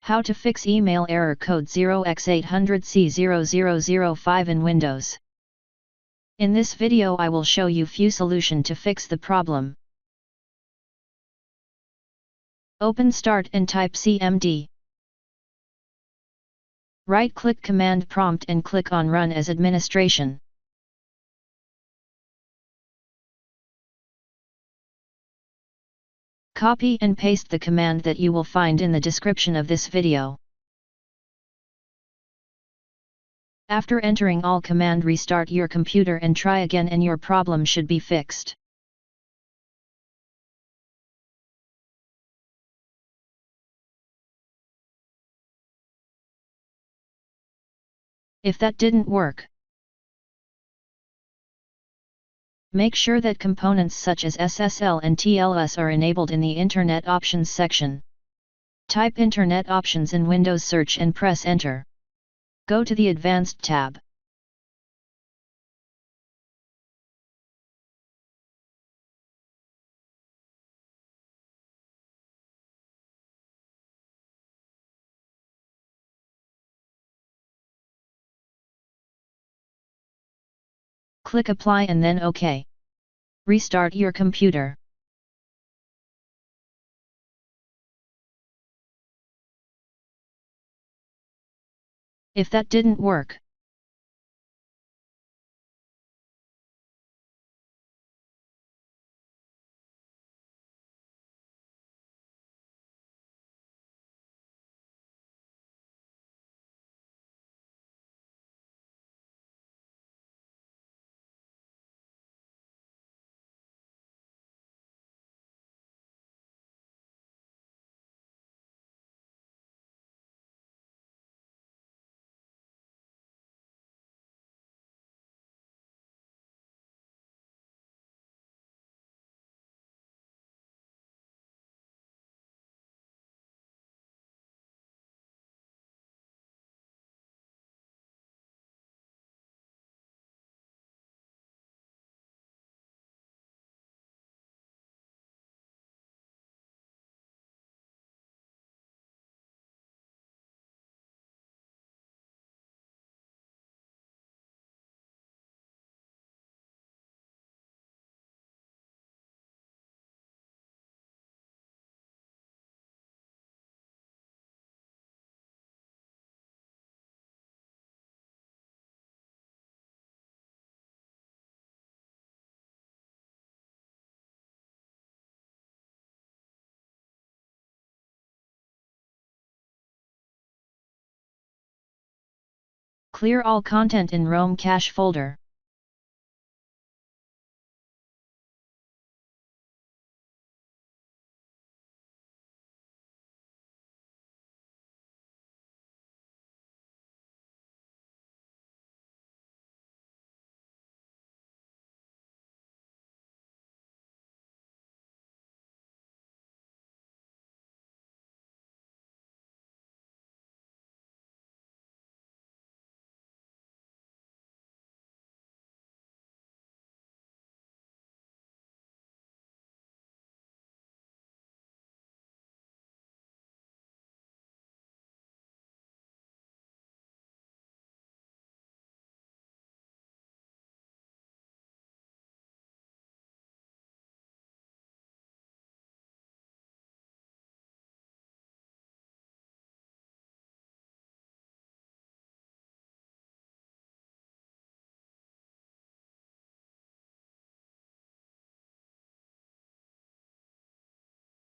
How to fix email error code 0x800c0005 in Windows. In this video I will show you few solution to fix the problem. Open Start and type cmd. Right-click Command Prompt and click on Run as Administration. Copy and paste the command that you will find in the description of this video. After entering all command, restart your computer and try again and your problem should be fixed. If that didn't work, make sure that components such as SSL and TLS are enabled in the Internet Options section. Type Internet Options in Windows search and press Enter. Go to the Advanced tab. Click Apply and then OK. Restart your computer. If that didn't work, clear all content in ROM cache folder.